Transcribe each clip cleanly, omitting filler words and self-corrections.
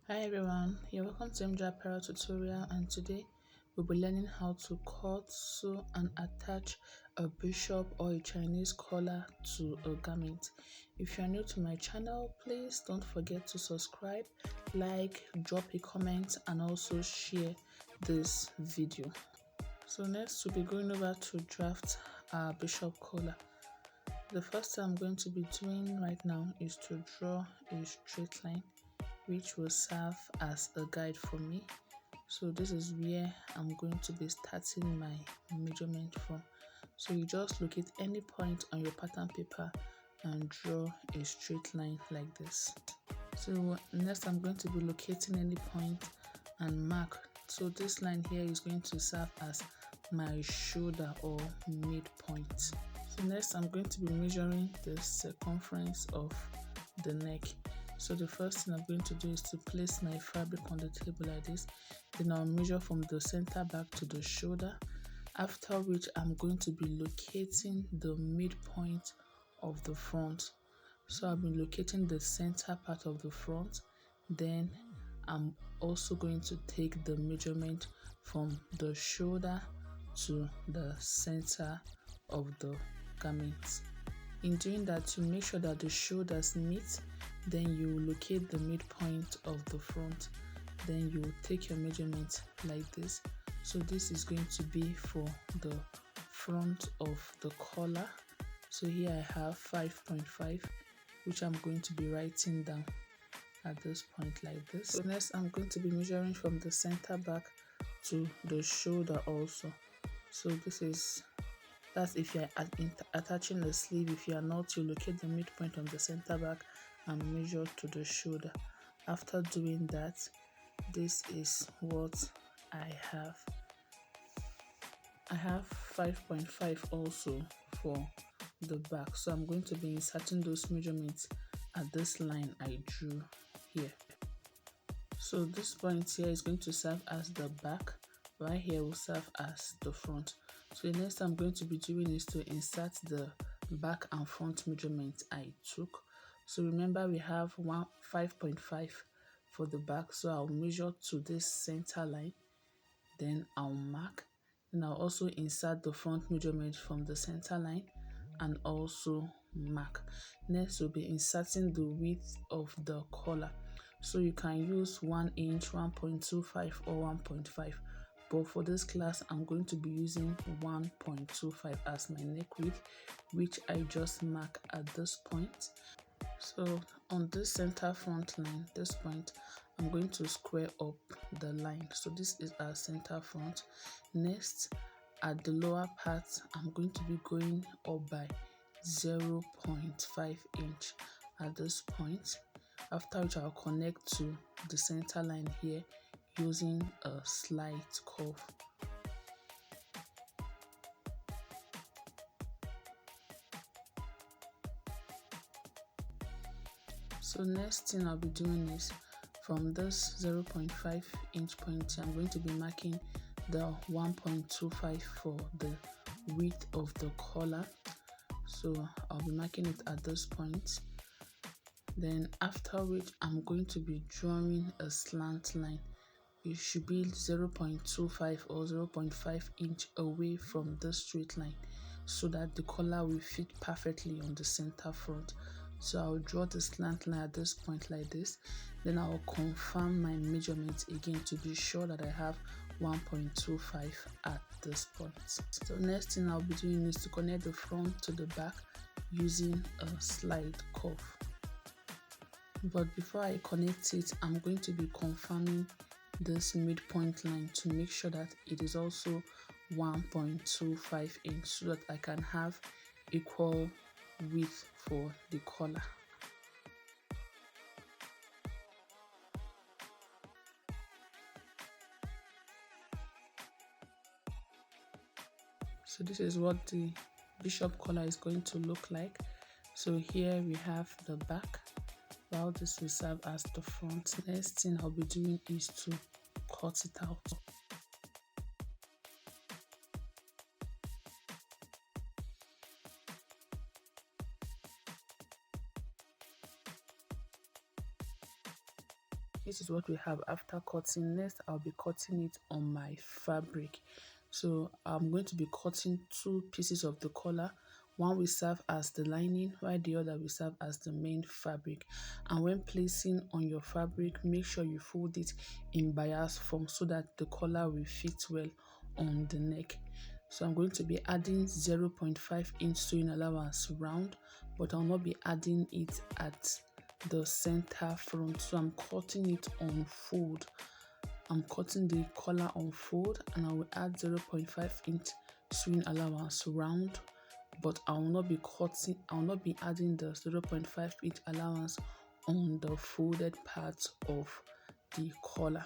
Hi everyone, you're welcome to MJ Apparel tutorial, and today we'll be learning how to cut, sew and attach a bishop or a Chinese collar to a garment. If you're new to my channel, please don't forget to subscribe, like, drop a comment and also share this video. So next we'll be going over to draft our bishop collar. The first thing I'm going to be doing right now is to draw a straight line which will serve as a guide for me. So this is where I'm going to be starting my measurement from. So you just locate any point on your pattern paper and draw a straight line like this. So next I'm going to be locating any point and mark. So this line here is going to serve as my shoulder or midpoint. So next I'm going to be measuring the circumference of the neck. So the first thing I'm going to do is to place my fabric on the table like this. Then I'll measure from the center back to the shoulder. After which I'm going to be locating the midpoint of the front. So I'll be locating the center part of the front. Then I'm also going to take the measurement from the shoulder to the center of the garment. In doing that, you make sure that the shoulders meet. Then you locate the midpoint of the front. Then you take your measurement like this. So this is going to be for the front of the collar. So here I have 5.5, which I'm going to be writing down at this point like this. So next I'm going to be measuring from the center back to the shoulder also. So that's if you're attaching the sleeve. If you are not, you locate the midpoint on the center back and measure to the shoulder. After doing that, this is what I have. I have 5.5 also for the back. So I'm going to be inserting those measurements at this line I drew here. So this point here is going to serve as the back. Right here will serve as the front. So the next I'm going to be doing is to insert the back and front measurement I took. So remember we have 5.5 for the back. So I'll measure to this center line. Then I'll mark. Then I'll also insert the front measurement from the center line and also mark. Next we'll be inserting the width of the collar. So you can use 1 inch, 1.25 or 1.5. But for this class, I'm going to be using 1.25 as my neck width, which I just mark at this point. So on this center front line, this point, I'm going to square up the line. So this is our center front. Next, at the lower part, I'm going to be going up by 0.5 inch at this point. After which I'll connect to the center line here using a slight curve. So next thing I'll be doing is from this 0.5 inch point, I'm going to be marking the 1.25 for the width of the collar. So I'll be marking it at this point. Then after which I'm going to be drawing a slant line. It should be 0.25 or 0.5 inch away from the straight line so that the collar will fit perfectly on the center front. So I'll draw the slant line at this point like this. Then I'll confirm my measurements again to be sure that I have 1.25 at this point. So next thing I'll be doing is to connect the front to the back using a slide curve. But before I connect it, I'm going to be confirming this midpoint line to make sure that it is also 1.25 inch so that I can have equal width for the collar. So this is what the bishop collar is going to look like. So here we have the back, while this will serve as the front. Next thing I'll be doing is to cut it out. this is what we have after cutting. Next, I'll be cutting it on my fabric. So I'm going to be cutting two pieces of the collar. One will serve as the lining, while the other will serve as the main fabric. And when placing on your fabric, make sure you fold it in bias form so that the collar will fit well on the neck. So I'm going to be adding 0.5 inch sewing allowance round, but I'll not be adding it at the center front. So I'm cutting it on fold. I'm cutting the collar on fold, and I will add 0.5 inch sewing allowance round, but I will not be adding the 0.5 inch allowance on the folded part of the collar.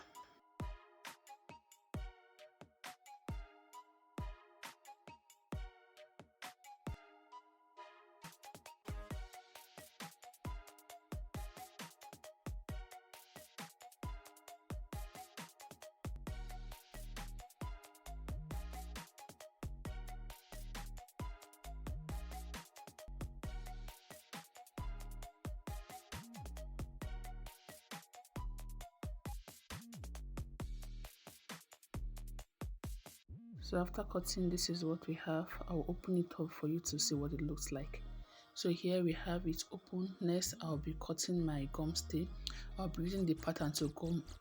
So after cutting, this is what we have. I'll open it up for you to see what it looks like. So here we have it open. Next, I'll be cutting my gum stay. I'll be using the pattern to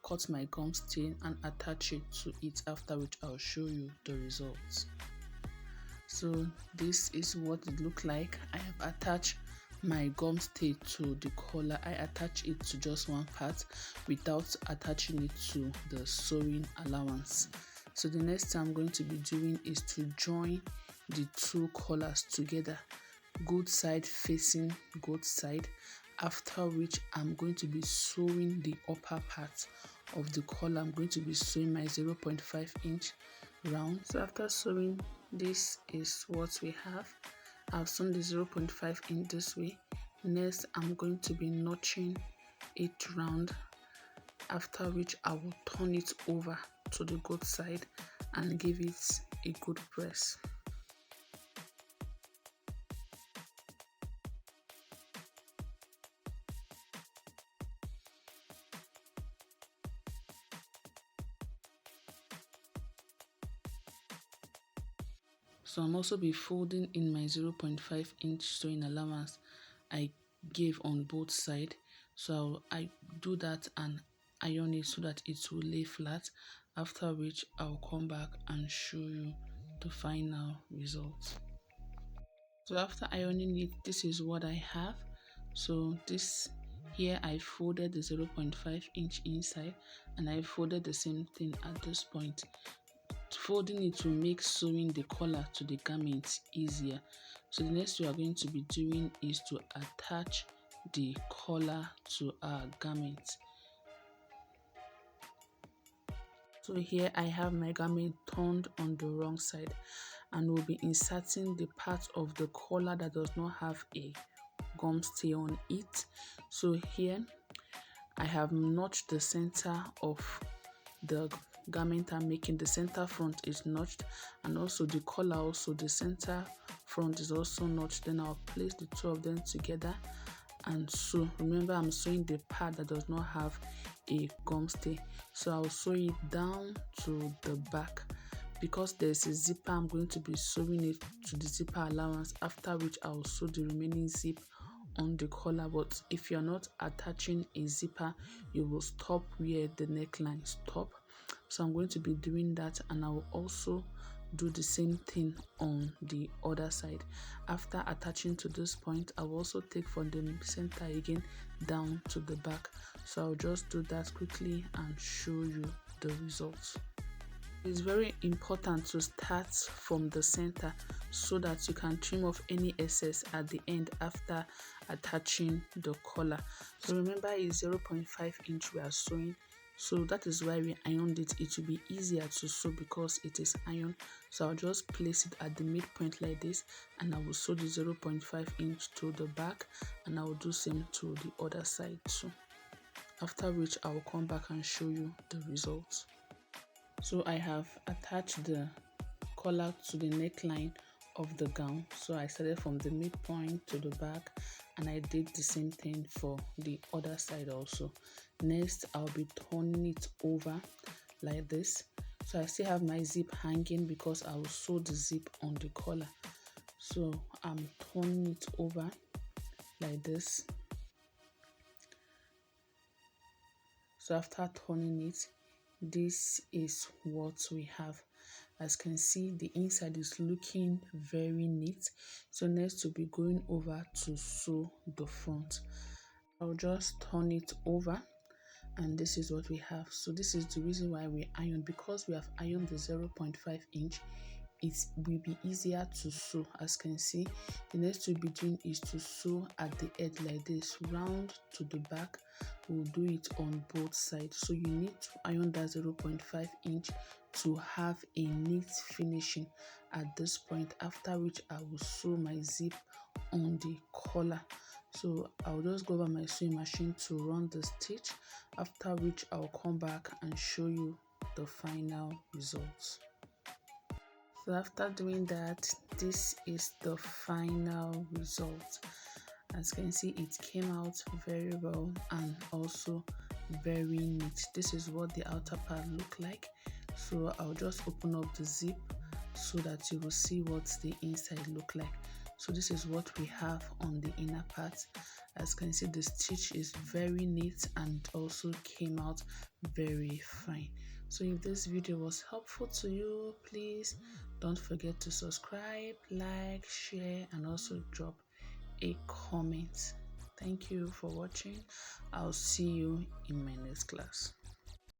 cut my gum stay and attach it to it, after which I'll show you the results. So this is what it looked like. I have attached my gum stay to the collar. I attach it to just one part without attaching it to the sewing allowance. So the next thing I'm going to be doing is to join the two collars together, good side facing good side, after which I'm going to be sewing the upper part of the collar. I'm going to be sewing my 0.5 inch round. So after sewing, this is what we have. I've sewn the 0.5 inch this way. Next, I'm going to be notching it round, after which I will turn it over to the good side and give it a good press. So I'm also be folding in my 0.5 inch sewing allowance I gave on both sides. So I do that and iron it so that it will lay flat, after which I'll come back and show you the final result. So after ironing it, this is what I have. So this here I folded the 0.5 inch inside, and I folded the same thing at this point. Folding it will make sewing the collar to the garment easier. So the next we are going to be doing is to attach the collar to our garment. So here I have my garment turned on the wrong side, and we'll be inserting the part of the collar that does not have a gum stay on it. So here I have notched the center of the garment I'm making. The center front is notched, and also the collar, also the center front is also notched. Then I'll place the two of them together and sew. Remember, I'm sewing the part that does not have a gum stay, so I'll sew it down to the back. Because there's a zipper, I'm going to be sewing it to the zipper allowance, after which I'll sew the remaining zip on the collar. But if you're not attaching a zipper, you will stop where the neckline stop. So I'm going to be doing that, and I will also do the same thing on the other side. After attaching to this point, I will also take from the center again down to the back. So I'll just do that quickly and show you the results. It's very important to start from the center so that you can trim off any excess at the end after attaching the collar. So remember, it's 0.5 inch we are sewing, so that is why we ironed it. It will be easier to sew because it is iron. So I'll just place it at the midpoint like this, and I will sew the 0.5 inch to the back, and I will do same to the other side too. After which I will come back and show you the results. So I have attached the collar to the neckline of the gown. So I started from the midpoint to the back, and I did the same thing for the other side also. Next, I'll be turning it over like this. So I still have my zip hanging because I will sew the zip on the collar. So I'm turning it over like this. So after turning it, this is what we have. As you can see, the inside is looking very neat. So next we'll be going over to sew the front. I'll just turn it over and this is what we have. So this is the reason why we iron, because we have ironed the 0.5 inch. It will be easier to sew. As you can see, the next we'll be doing is to sew at the edge like this, round to the back. We'll do it on both sides. So you need to iron that 0.5 inch to have a neat finishing at this point, after which I will sew my zip on the collar. So I'll just go over my sewing machine to run the stitch, after which I'll come back and show you the final results. So after doing that, this is the final result. As you can see, it came out very well and also very neat. This is what the outer part look like. So I'll just open up the zip so that you will see what the inside look like. So this is what we have on the inner part. As you can see, the stitch is very neat and also came out very fine. So if this video was helpful to you, please don't forget to subscribe, like, share, and also drop a comment. Thank you for watching. I'll see you in my next class.